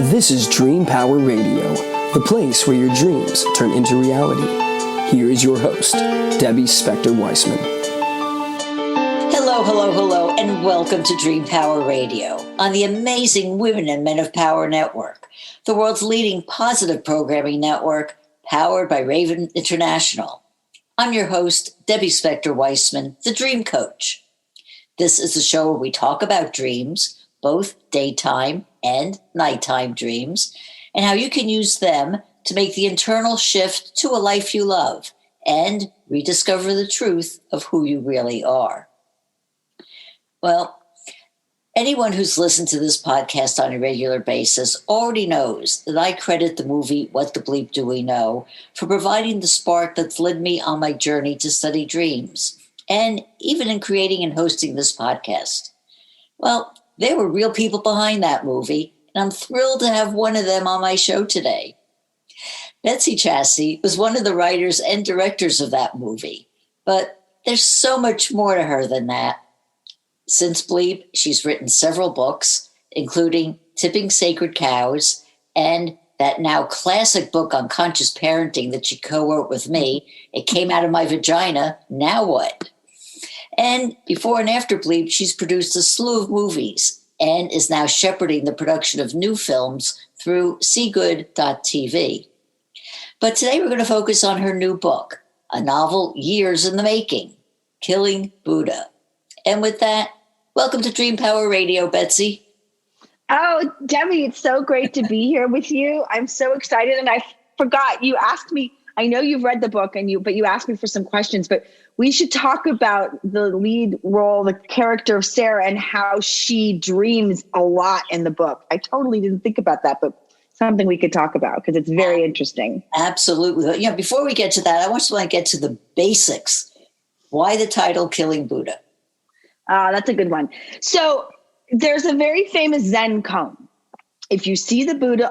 This is Dream Power Radio, the place where your dreams turn into reality. Here is your host, Debbie Spector-Weissman. Hello, and welcome to Dream Power Radio on the amazing Women and Men of Power Network, the world's leading positive programming network, powered by Raven International. I'm your host, Debbie Spector-Weissman, the Dream Coach. This is a show where we talk about dreams, both daytime and nighttime dreams, and how you can use them to make the internal shift to a life you love and rediscover the truth of who you really are. Well, anyone who's listened to this podcast on a regular basis already knows that I credit the movie What the Bleep Do We Know for providing the spark that's led me on my journey to study dreams, and even in creating and hosting this podcast. Well, there were real people behind that movie, and I'm thrilled to have one of them on my show today. Betsy Chasse was one of the writers and directors of that movie, but there's so much more to her than that. Since Bleep, she's written several books, including Tipping Sacred Cows and that now classic book on conscious parenting that she co-wrote with me. It Came Out of My Vagina, Now What? And before and after Bleep, she's produced a slew of movies and is now shepherding the production of new films through seegood.tv. But today we're going to focus on her new book, a novel years in the making, Killing Buddha. And with that, welcome to Dream Power Radio, Betsy. Oh, Debbie, it's so great to be here with you. I'm so excited. And I forgot, you asked me, I know you've read the book but you asked me for some questions, but we should talk about the lead role, the character of Sarah, and how she dreams a lot in the book. I totally didn't think about that, but something we could talk about because it's very interesting. Absolutely. Yeah, before we get to that, I just want to get to the basics. Why the title Killing Buddha? That's a good one. So there's a very famous Zen koan. If you see the Buddha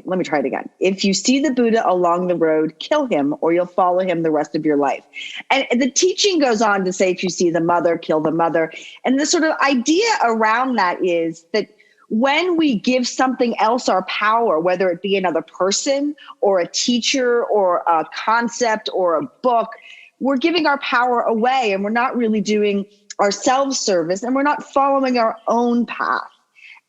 let me try it again. If you see the Buddha along the road, kill him or you'll follow him the rest of your life. And the teaching goes on to say, if you see the mother, kill the mother. And the sort of idea around that is that when we give something else our power, whether it be another person or a teacher or a concept or a book, we're giving our power away and we're not really doing ourselves service and we're not following our own path.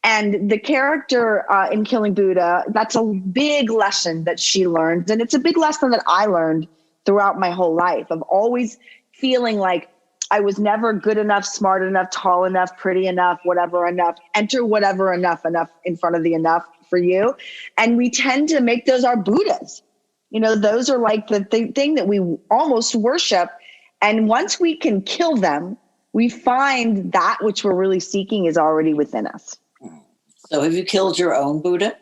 And the character in Killing Buddha, that's a big lesson that she learned. And it's a big lesson that I learned throughout my whole life of always feeling like I was never good enough, smart enough, tall enough, pretty enough, whatever enough, enter whatever enough in front of the enough for you. And we tend to make those our Buddhas. You know, those are like the thing that we almost worship. And once we can kill them, we find that which we're really seeking is already within us. So have you killed your own Buddha?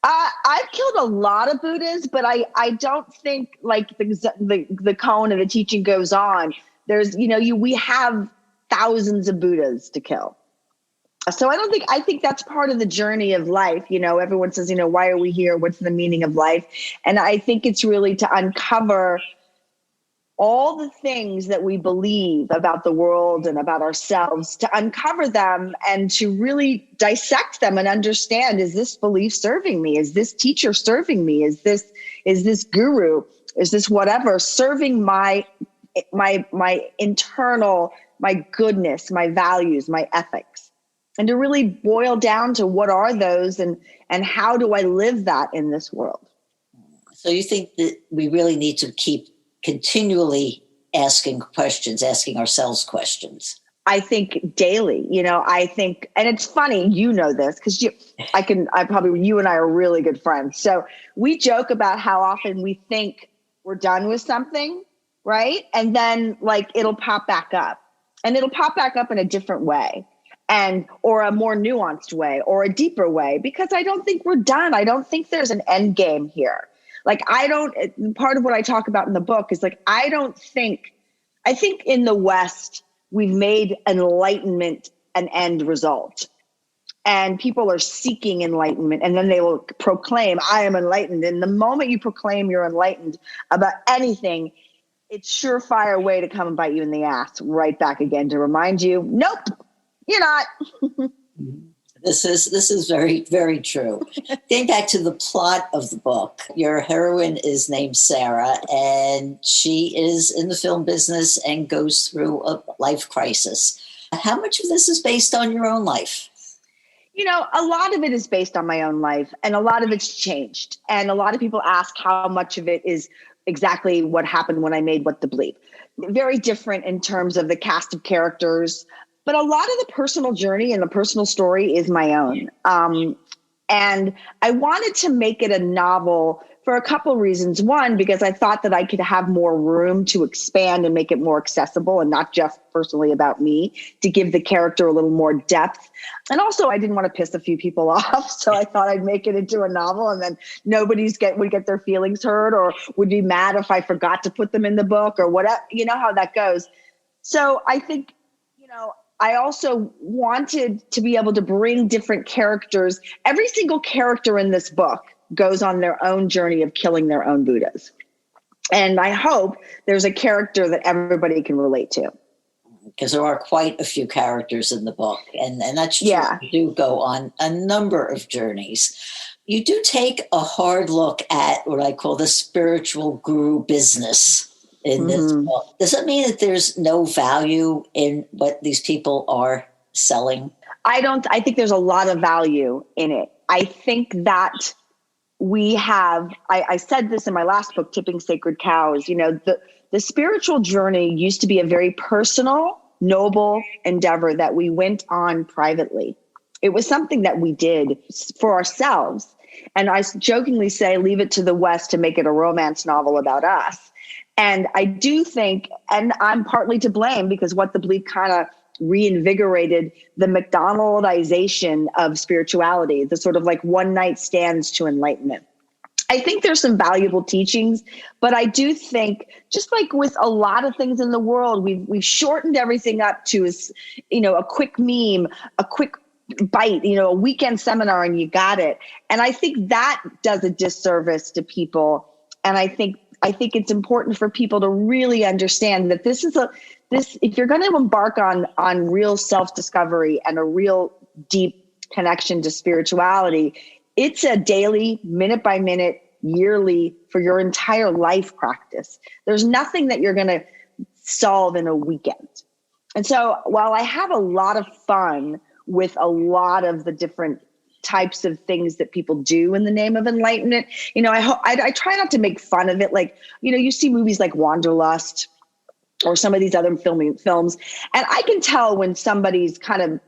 I've killed a lot of Buddhas, but I don't think like the koan and the teaching goes on. There's, we have thousands of Buddhas to kill. So I think that's part of the journey of life. Everyone says, why are we here? What's the meaning of life? And I think it's really to uncover all the things that we believe about the world and about ourselves, to uncover them and to really dissect them and understand, is this belief serving me? Is this teacher serving me? Is this guru? Is this whatever serving my internal, my goodness, my values, my ethics? And to really boil down to what are those and how do I live that in this world? So you think that we really need to keep continually asking questions, asking ourselves questions? I think daily, I think, and it's funny, this, because you and I are really good friends. So we joke about how often we think we're done with something, right? And then it'll pop back up, and it'll pop back up in a different way or a more nuanced way or a deeper way, because I don't think we're done. I don't think there's an end game here. Part of what I talk about in the book is I think in the West, we've made enlightenment an end result. And people are seeking enlightenment, and then they will proclaim, I am enlightened. And the moment you proclaim you're enlightened about anything, it's surefire way to come and bite you in the ass right back again to remind you, nope, you're not. This is very, very true. Getting back to the plot of the book, your heroine is named Sarah, and she is in the film business and goes through a life crisis. How much of this is based on your own life? You know, a lot of it is based on my own life, and a lot of it's changed. And a lot of people ask how much of it is exactly what happened when I made What the Bleep. Very different in terms of the cast of characters, but a lot of the personal journey and the personal story is my own. And I wanted to make it a novel for a couple reasons. One, because I thought that I could have more room to expand and make it more accessible and not just personally about me, to give the character a little more depth. And also, I didn't want to piss a few people off, so I thought I'd make it into a novel, and then would get their feelings hurt or would be mad if I forgot to put them in the book or whatever. You know how that goes. So I think, I also wanted to be able to bring different characters. Every single character in this book goes on their own journey of killing their own Buddhas. And I hope there's a character that everybody can relate to. Because there are quite a few characters in the book. And that's true. Yeah. You do go on a number of journeys. You do take a hard look at what I call the spiritual guru business in this book. Does that mean that there's no value in what these people are selling? I think there's a lot of value in it. I think that we have, I said this in my last book, Tipping Sacred Cows, the spiritual journey used to be a very personal, noble endeavor that we went on privately. It was something that we did for ourselves. And I jokingly say, leave it to the West to make it a romance novel about us. And I do think, and I'm partly to blame, because What the Bleep kind of reinvigorated the McDonaldization of spirituality, the sort of like one night stands to enlightenment. I think there's some valuable teachings, but I do think, just like with a lot of things in the world, we've shortened everything up to a quick meme, a quick bite, a weekend seminar, and you got it. And I think that does a disservice to people. And I think it's important for people to really understand that if you're going to embark on real self-discovery and a real deep connection to spirituality, it's a daily, minute by minute, yearly, for your entire life practice. There's nothing that you're going to solve in a weekend. And so while I have a lot of fun with a lot of the different types of things that people do in the name of enlightenment, I try not to make fun of it. Like, you see movies like Wanderlust or some of these other films, and I can tell when somebody's kind of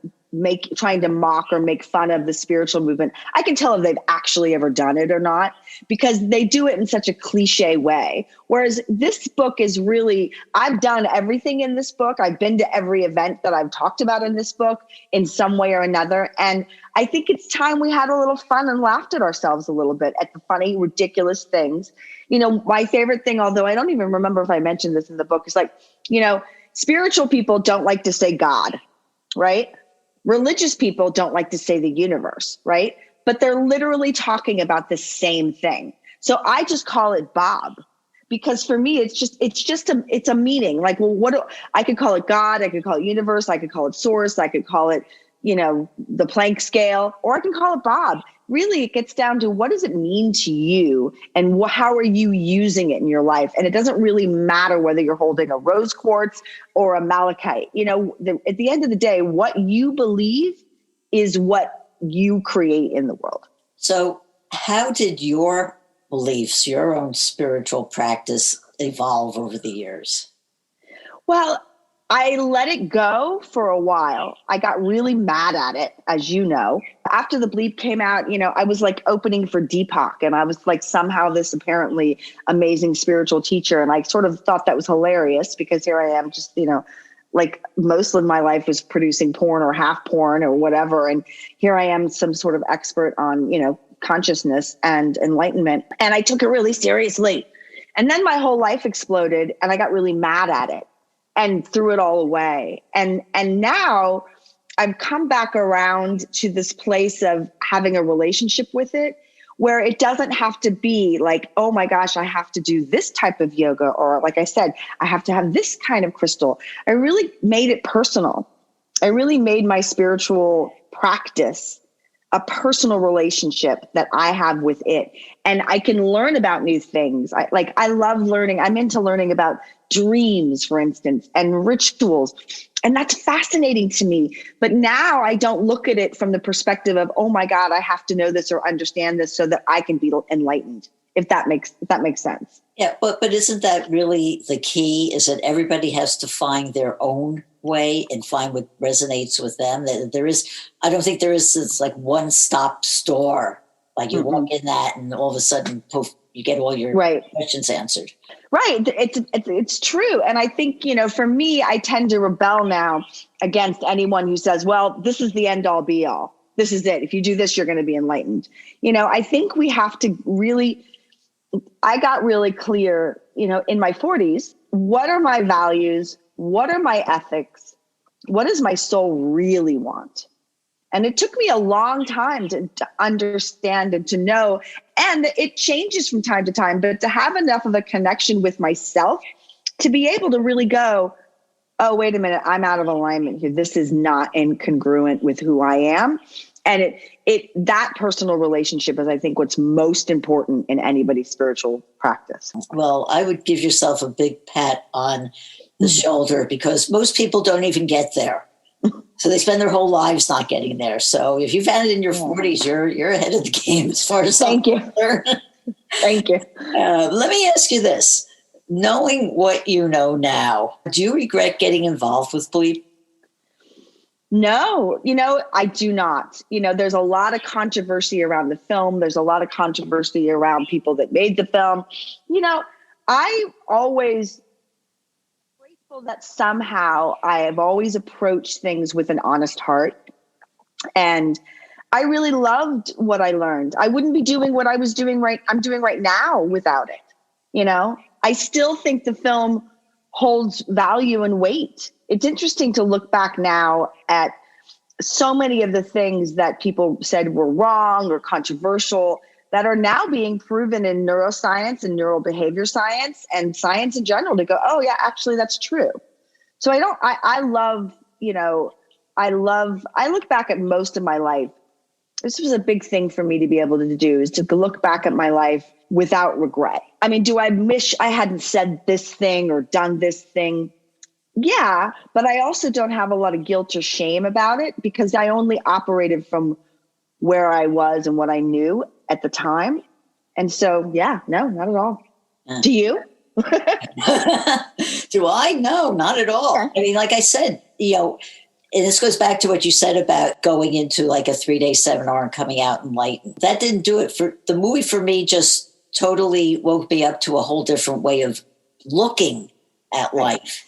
trying to mock or make fun of the spiritual movement. I can tell if they've actually ever done it or not, because they do it in such a cliche way. Whereas this book is really, I've done everything in this book. I've been to every event that I've talked about in this book in some way or another. And I think it's time we had a little fun and laughed at ourselves a little bit at the funny, ridiculous things. My favorite thing, although I don't even remember if I mentioned this in the book, is like, spiritual people don't like to say God, right? Religious people don't like to say the universe, right? But they're literally talking about the same thing. So I just call it Bob, because for me, it's a meaning. Like, well, I could call it God, I could call it universe, I could call it source, I could call it, the Planck scale, or I can call it Bob. Really, it gets down to, what does it mean to you, and how are you using it in your life? And it doesn't really matter whether you're holding a rose quartz or a malachite. At the end of the day, what you believe is what you create in the world. So how did your beliefs, your own spiritual practice, evolve over the years? Well, I let it go for a while. I got really mad at it, as you know. After the Bleep came out, I was like opening for Deepak, and I was like somehow this apparently amazing spiritual teacher. And I sort of thought that was hilarious, because here I am just, like most of my life was producing porn or half porn or whatever. And here I am, some sort of expert on, consciousness and enlightenment. And I took it really seriously. And then my whole life exploded, and I got really mad at it and threw it all away. And now I've come back around to this place of having a relationship with it, where it doesn't have to be like, oh my gosh, I have to do this type of yoga, or like I said, I have to have this kind of crystal. I really made it personal. I really made my spiritual practice a personal relationship that I have with it. And I can learn about new things. I love learning. I'm into learning about dreams, for instance, and rituals. And that's fascinating to me. But now I don't look at it from the perspective of, oh my God, I have to know this or understand this so that I can be enlightened, if that makes sense. Yeah, but isn't that really the key, is that everybody has to find their own way and find what resonates with them? I don't think there is this like one-stop store. Like you walk in that and all of a sudden, poof, you get all your questions answered. Right. It's true. And I think, for me, I tend to rebel now against anyone who says, well, this is the end all be all. This is it. If you do this, you're going to be enlightened. I think we have to really, I got really clear, in my 40s, what are my values? What are my ethics? What does my soul really want? And it took me a long time to understand and to know, and it changes from time to time, but to have enough of a connection with myself to be able to really go, oh, wait a minute, I'm out of alignment here. This is not incongruent with who I am. And that personal relationship is, I think, what's most important in anybody's spiritual practice. Well, I would give yourself a big pat on the shoulder, because most people don't even get there. So they spend their whole lives not getting there. So if you found it in your 40s, you're ahead of the game as far as Thank you. Thank you. Let me ask you this. Knowing what you know now, do you regret getting involved with Bleep? No, I do not. There's a lot of controversy around the film. There's a lot of controversy around people that made the film. I always grateful that somehow I have always approached things with an honest heart. And I really loved what I learned. I wouldn't be doing what I'm doing right now without it. I still think the film holds value and weight. It's interesting to look back now at so many of the things that people said were wrong or controversial that are now being proven in neuroscience and neural behavior science and science in general, to go, oh yeah, actually that's true. So I look back at most of my life. This was a big thing for me to be able to do, is to look back at my life without regret. I mean, do I wish I hadn't said this thing or done this thing? Yeah, but I also don't have a lot of guilt or shame about it, because I only operated from where I was and what I knew at the time. And so, yeah, no, not at all. Do you? Do I? No, not at all. I mean, like I said, and this goes back to what you said about going into like a 3-day seminar and coming out enlightened. That didn't do it. For the movie, for me, just totally woke me up to a whole different way of looking at life.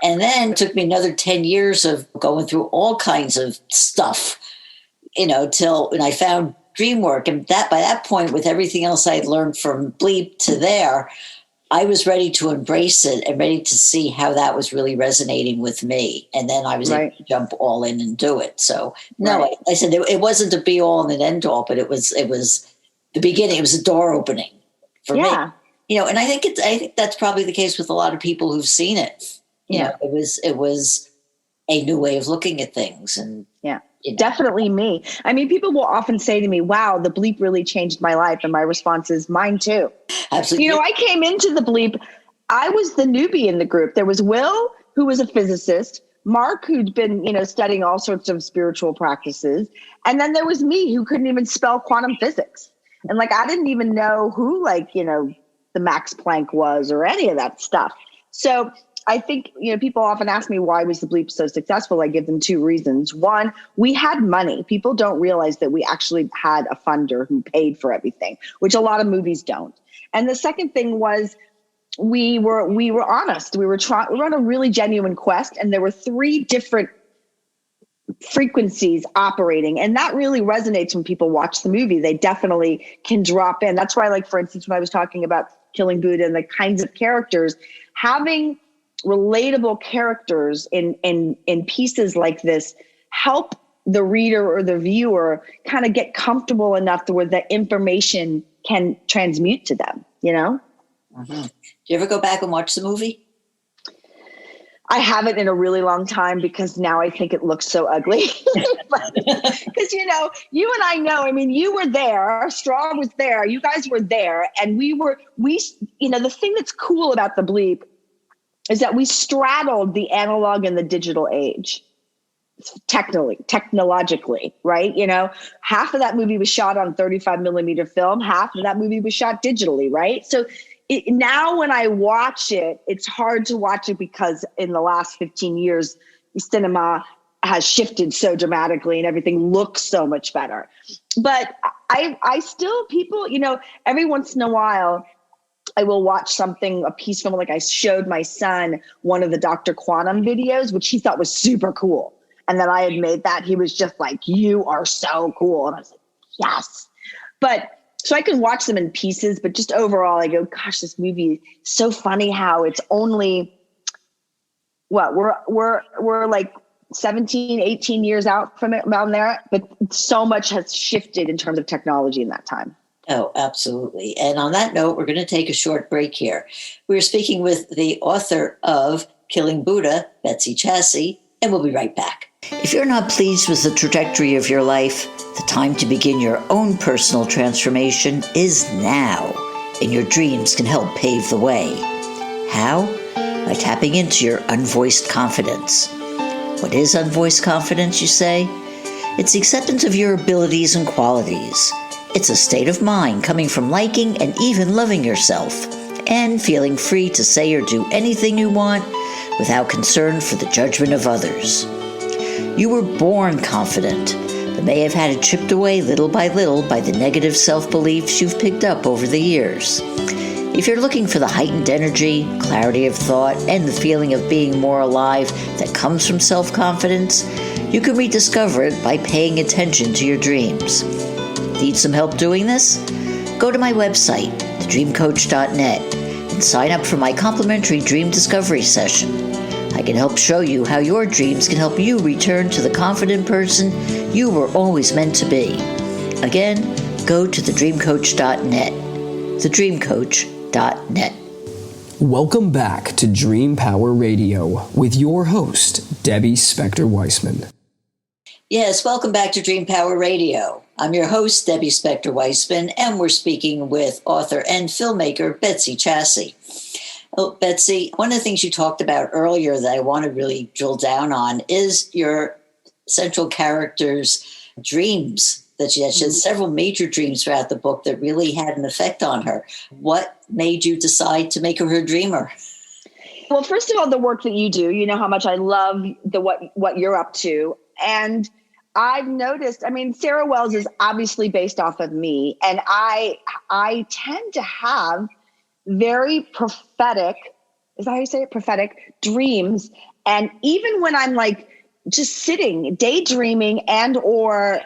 And then it took me another 10 years of going through all kinds of stuff, till when I found dream work. And by that point, with everything else I had learned from Bleep to there, I was ready to embrace it and ready to see how that was really resonating with me. And then I was able to jump all in and do it. So no, I said it wasn't a be all and an end all, but it was the beginning. It was a door opening for me. And I think that's probably the case with a lot of people who've seen it. It was a new way of looking at things. And definitely me. I mean, people will often say to me, wow, the Bleep really changed my life. And my response is, mine too. Absolutely. I came into the Bleep, I was the newbie in the group. There was Will, who was a physicist, Mark, who'd been, studying all sorts of spiritual practices. And then there was me, who couldn't even spell quantum physics. And I didn't even know who the Max Planck was or any of that stuff. So I think, people often ask me, why was the Bleep so successful? I give them 2 reasons. One, we had money. People don't realize that we actually had a funder who paid for everything, which a lot of movies don't. And the second thing was we were honest. We were on a really genuine quest, and there were 3 different frequencies operating. And that really resonates when people watch the movie. They definitely can drop in. That's why, for instance, when I was talking about Killing Buddha and the kinds of characters, having relatable characters in pieces like this help the reader or the viewer kind of get comfortable enough to where the information can transmute to them, Do you ever go back and watch the movie? I haven't in a really long time because now I think it looks so ugly. Because, you and I know, I mean, you were there, Straw was there, you guys were there. And the thing that's cool about the Bleep is that we straddled the analog and the digital age. Technologically, right? Half of that movie was shot on 35 millimeter film, half of that movie was shot digitally, right? So now when I watch it, it's hard to watch it because in the last 15 years, cinema has shifted so dramatically and everything looks so much better. But I still, people, every once in a while, I will watch a piece from, like I showed my son one of the Dr. Quantum videos, which he thought was super cool. And then I had made that. He was just like, you are so cool. And I was like, yes. But so I can watch them in pieces, but just overall, I go, gosh, this movie is so funny how it's only, we're like 17, 18 years out from it around there, but so much has shifted in terms of technology in that time. Oh, absolutely. And on that note, we're going to take a short break here. We're speaking with the author of Killing Buddha, Betsy Chasse, and we'll be right back. If you're not pleased with the trajectory of your life, the time to begin your own personal transformation is now, and your dreams can help pave the way. How? By tapping into your unvoiced confidence. What is unvoiced confidence, you say? It's the acceptance of your abilities and qualities. It's a state of mind coming from liking and even loving yourself, and feeling free to say or do anything you want without concern for the judgment of others. You were born confident, but may have had it chipped away little by the negative self-beliefs you've picked up over the years. If you're looking for the heightened energy, clarity of thought, and the feeling of being more alive that comes from self-confidence, you can rediscover it by paying attention to your dreams. Need some help doing this? Go to my website, thedreamcoach.net, and sign up for my complimentary dream discovery session. I can help show you how your dreams can help you return to the confident person you were always meant to be. Again, go to thedreamcoach.net. thedreamcoach.net. Welcome back to Dream Power Radio with your host, Debbie Spector-Weissman. Yes, welcome back to Dream Power Radio. I'm your host, Debbie Spector-Weissman, and we're speaking with author and filmmaker Betsy Chasse. Oh, Betsy, one of the things you talked about earlier that I want to really drill down on is your central character's dreams. That she had several major dreams throughout the book that really had an effect on her. What made you decide to make her a dreamer? Well, first of all, the work that you do, you know how much I love what you're up to. And I've noticed, Sarah Wells is obviously based off of me. And I tend to have very prophetic, is that how you say it? Prophetic dreams. And even when I'm like just sitting, daydreaming and or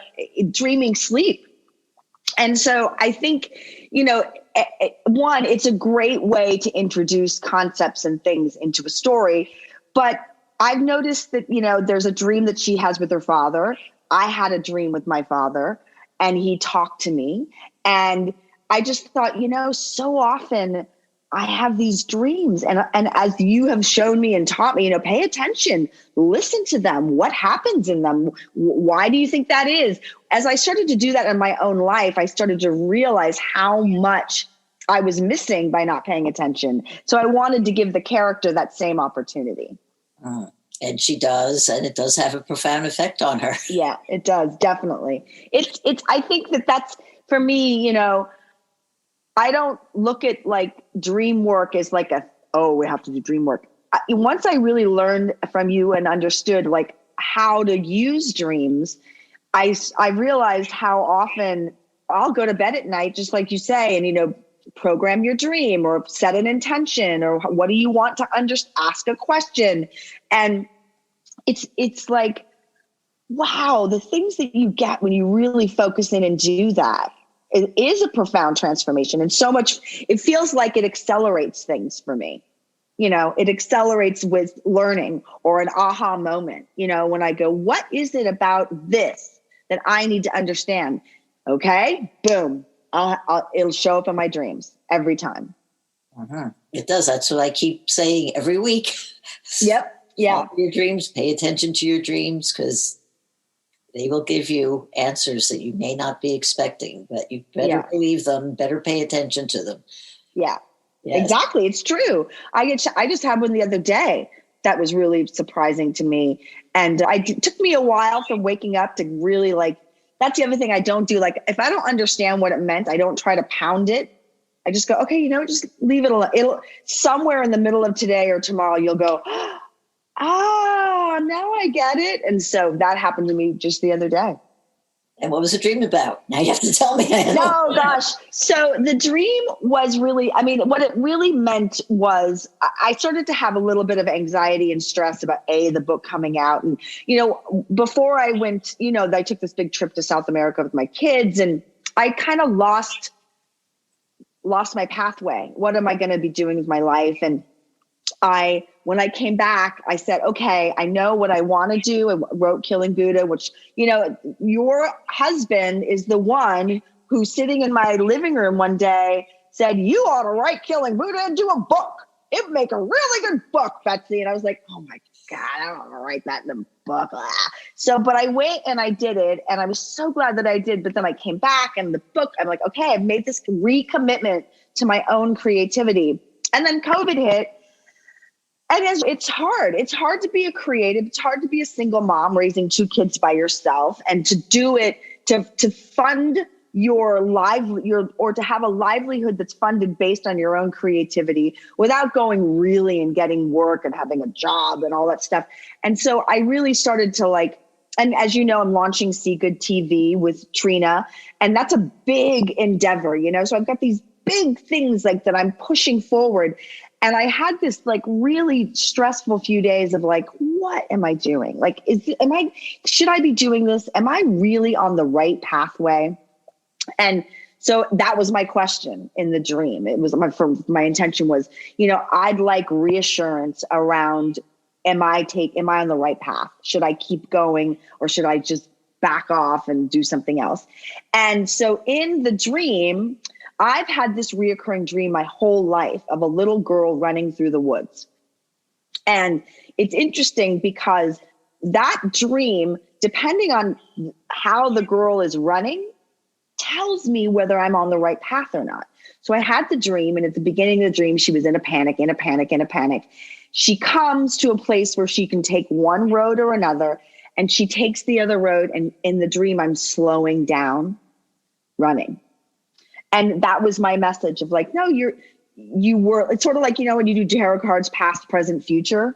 dreaming sleep. And so I think, one, it's a great way to introduce concepts and things into a story. But I've noticed that, there's a dream that she has with her father. I had a dream with my father and he talked to me. And I just thought, so often I have these dreams and as you have shown me and taught me, pay attention, listen to them. What happens in them? Why do you think that is? As I started to do that in my own life, I started to realize how much I was missing by not paying attention. So I wanted to give the character that same opportunity. And she does, and it does have a profound effect on her. Yeah, it does. Definitely. It's, I think that's for me, I don't look at like dream work as like we have to do dream work. Once I really learned from you and understood like how to use dreams, I realized how often I'll go to bed at night, just like you say, and, program your dream or set an intention or what do you want to ask a question. And it's like, wow, the things that you get when you really focus in and do that. It is a profound transformation and so much, it feels like it accelerates things for me. It accelerates with learning or an aha moment, when I go, what is it about this that I need to understand? Okay, boom. It'll show up in my dreams every time. It does. That's what I keep saying every week. Yep. Yeah. Follow your dreams, pay attention to your dreams, because they will give you answers that you may not be expecting, but you better believe them, better pay attention to them. Yeah, yes. Exactly. It's true. I just had one the other day that was really surprising to me. And it took me a while from waking up to really that's the other thing I don't do. Like, if I don't understand what it meant, I don't try to pound it. I just go, okay, just leave it alone. It'll somewhere in the middle of today or tomorrow, you'll go, now I get it. And so that happened to me just the other day. And what was the dream about? Now you have to tell me. No, gosh. So the dream was really, what it really meant was I started to have a little bit of anxiety and stress about the book coming out. And, before I went, I took this big trip to South America with my kids, and I kind of lost my pathway. What am I going to be doing with my life? And when I came back, I said, okay, I know what I want to do. I wrote Killing Buddha, which, your husband is the one who, sitting in my living room one day, said, you ought to write Killing Buddha and do a book. It would make a really good book, Betsy. And I was like, oh my God, I don't want to write that in a book. So, but I went and I did it. And I was so glad that I did. But then I came back, and the book, I'm like, okay, I've made this recommitment to my own creativity. And then COVID hit. And it's hard. It's hard to be a creative. It's hard to be a single mom raising 2 kids by yourself, and to do it, to fund or to have a livelihood that's funded based on your own creativity without going really and getting work and having a job and all that stuff. And so I really started to and as you know, I'm launching See Good TV with Trina, and that's a big endeavor, so I've got these big things that I'm pushing forward. And I had this really stressful few days of what am I doing? Should I be doing this? Am I really on the right pathway? And so that was my question in the dream. It was my intention was, I'd like reassurance around, am I on the right path? Should I keep going, or should I just back off and do something else? And so in the dream, I've had this reoccurring dream my whole life of a little girl running through the woods. And it's interesting because that dream, depending on how the girl is running, tells me whether I'm on the right path or not. So I had the dream, and at the beginning of the dream, she was in a panic. She comes to a place where she can take one road or another, and she takes the other road. And in the dream, I'm slowing down, running. And that was my message of no, you were, it's sort of when you do tarot cards, past, present, future.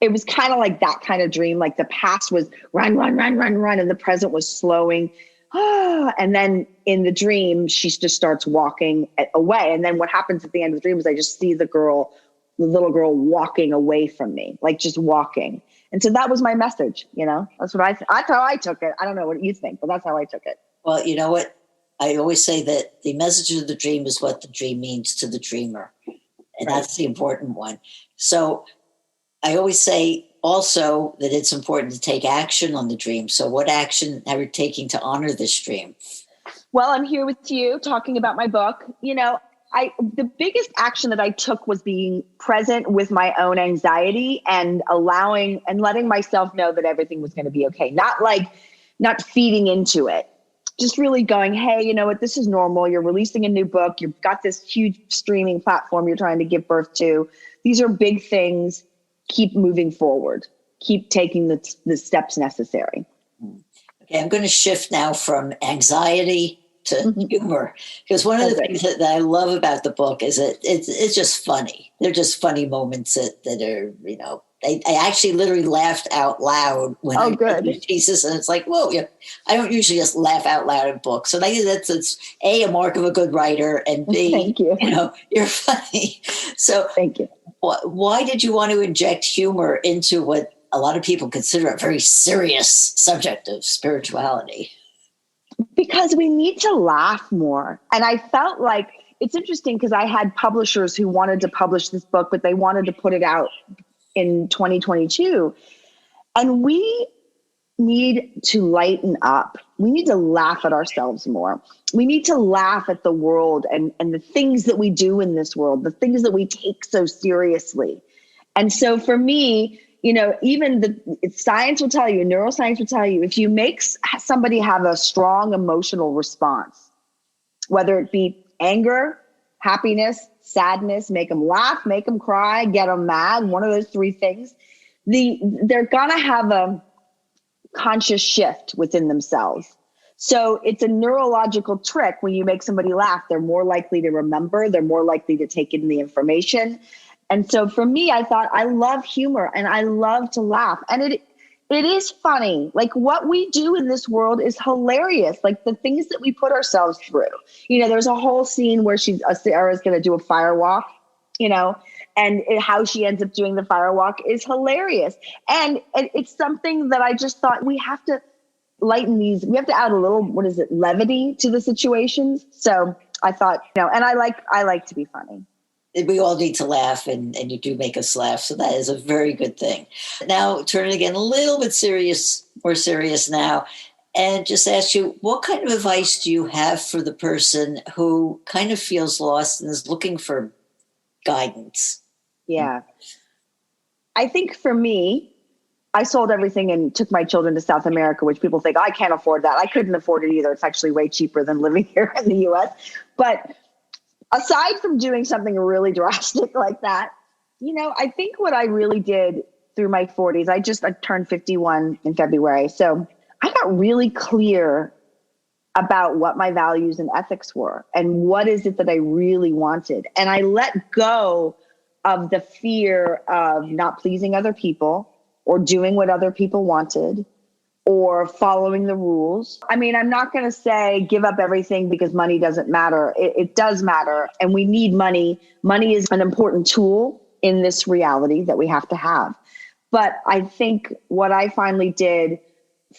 It was kind of like that kind of dream. The past was run. And the present was slowing. And then in the dream, she just starts walking away. And then what happens at the end of the dream is I just see the little girl walking away from me, just walking. And so that was my message. That's how I took it. I don't know what you think, but that's how I took it. Well, you know what? I always say that the message of the dream is what the dream means to the dreamer. And that's the important one. So I always say also that it's important to take action on the dream. So what action are you taking to honor this dream? Well, I'm here with you talking about my book. The biggest action that I took was being present with my own anxiety and allowing and letting myself know that everything was going to be okay. Not feeding into it. Just really going, hey, you know what? This is normal. You're releasing a new book. You've got this huge streaming platform you're trying to give birth to. These are big things. Keep moving forward. Keep taking the steps necessary. Okay, I'm going to shift now from anxiety to humor, because one of the things that I love about the book is that it's just funny. They're just funny moments that are, I actually literally laughed out loud when I read the pieces, and it's whoa, I don't usually just laugh out loud in books. So it's A mark of a good writer, and B, thank you. You're funny. So thank you. Why did you want to inject humor into what a lot of people consider a very serious subject of spirituality? Because we need to laugh more. And I felt like it's interesting because I had publishers who wanted to publish this book, but they wanted to put it out in 2022. And we need to lighten up. We need to laugh at ourselves more. We need to laugh at the world and the things that we do in this world, the things that we take so seriously. And so for me, even science will tell you, neuroscience will tell you, if you make somebody have a strong emotional response, whether it be anger, happiness, sadness, make them laugh, make them cry, get them mad, one of those three things, they're going to have a conscious shift within themselves. So it's a neurological trick. When you make somebody laugh, they're more likely to remember, they're more likely to take in the information. And so for me, I thought, I love humor and I love to laugh. And it is funny. Like, what we do in this world is hilarious. Like, the things that we put ourselves through. There's a whole scene where Sarah's going to do a fire walk, and how she ends up doing the fire walk is hilarious. And it's something that I just thought we have to lighten these. We have to add a little, levity to the situations. So I thought, and I like to be funny. We all need to laugh, and you do make us laugh. So that is a very good thing. Now, turn it again a little bit more serious now, and just ask you, what kind of advice do you have for the person who kind of feels lost and is looking for guidance? Yeah. I think for me, I sold everything and took my children to South America, which people think, I can't afford that. I couldn't afford it either. It's actually way cheaper than living here in the US. But aside from doing something really drastic like that, I think what I really did through my 40s, I turned 51 in February. So I got really clear about what my values and ethics were and what is it that I really wanted. And I let go of the fear of not pleasing other people or doing what other people wanted or following the rules. I mean, I'm not going to say give up everything because money doesn't matter. It does matter. And we need money. Money is an important tool in this reality that we have to have. But I think what I finally did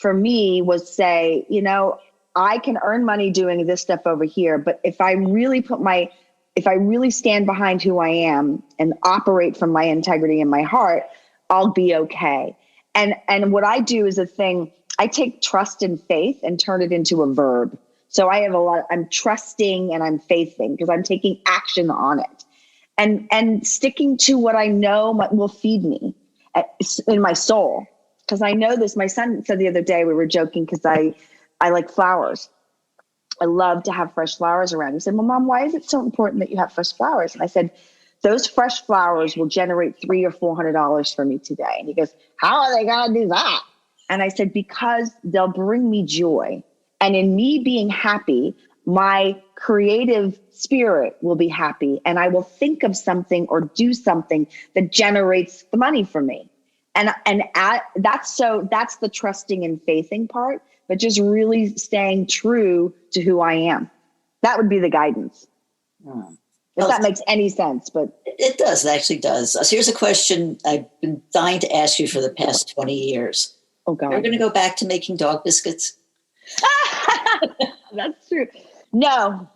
for me was say, I can earn money doing this stuff over here. But if I really stand behind who I am and operate from my integrity and my heart, I'll be okay. And what I do is I take trust and faith and turn it into a verb. So I'm trusting and I'm faithing because I'm taking action on it and sticking to what I know will feed me in my soul. Because I know this. My son said the other day, we were joking because I like flowers. I love to have fresh flowers around. He said, well, Mom, why is it so important that you have fresh flowers? And I said, those fresh flowers will generate $300 or $400 for me today. And he goes, how are they going to do that? And I said, because they'll bring me joy. And in me being happy, my creative spirit will be happy. And I will think of something or do something that generates the money for me. And that's the trusting and faithing part, but just really staying true to who I am. That would be the guidance. If that makes any sense, but it does. It actually does. So here's a question I've been dying to ask you for the past 20 years. Oh God. You're going to go back to making dog biscuits? That's true. No,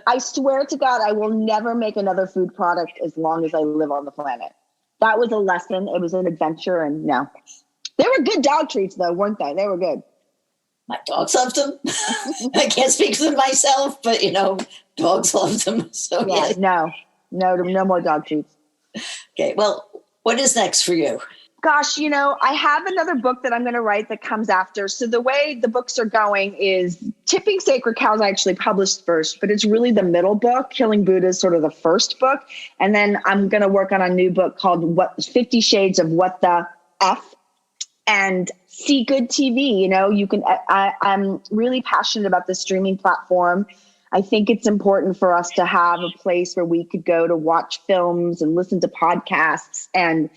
I swear to God, I will never make another food product as long as I live on the planet. That was a lesson. It was an adventure. And no, they were good dog treats though, weren't they? They were good. My dogs loved them. I can't speak for them myself, but dogs loved them. So yeah. No more dog treats. Okay. Well, what is next for you? Gosh, I have another book that I'm going to write that comes after. So the way the books are going is Tipping Sacred Cows I actually published first, but it's really the middle book. Killing Buddha is sort of the first book. And then I'm going to work on a new book called 50 Shades of What the F. And See Good TV. I'm really passionate about the streaming platform. I think it's important for us to have a place where we could go to watch films and listen to podcasts and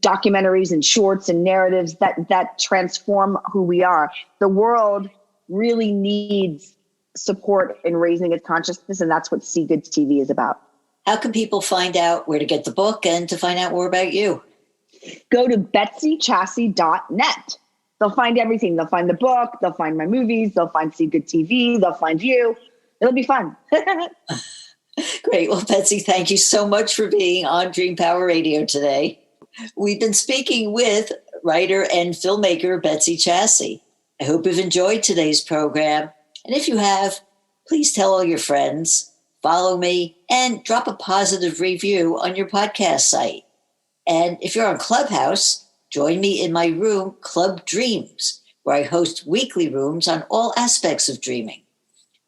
documentaries and shorts and narratives that transform who we are. The world really needs support in raising its consciousness, and that's what See Good TV is about. How can people find out where to get the book and to find out more about you? Go to betsychasse.net. They'll find everything. They'll find the book. They'll find my movies. They'll find See Good TV. They'll find you. It'll be fun. Great. Well, Betsy, thank you so much for being on Dream Power Radio today. We've been speaking with writer and filmmaker Betsy Chasse. I hope you've enjoyed today's program. And if you have, please tell all your friends, follow me, and drop a positive review on your podcast site. And if you're on Clubhouse, Join me in my room, Club Dreams, where I host weekly rooms on all aspects of dreaming.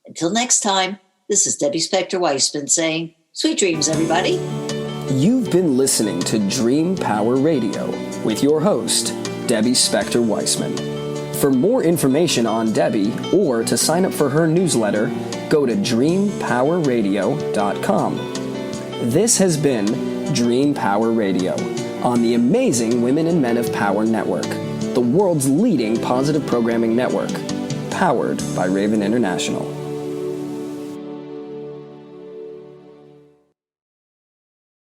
Until next time, this is Debbie Spector-Weissman saying, sweet dreams, everybody. You've been listening to Dream Power Radio with your host, Debbie Spector-Weissman. For more information on Debbie or to sign up for her newsletter, go to dreampowerradio.com. This has been Dream Power Radio on the amazing Women and Men of Power Network, the world's leading positive programming network, powered by Raven International.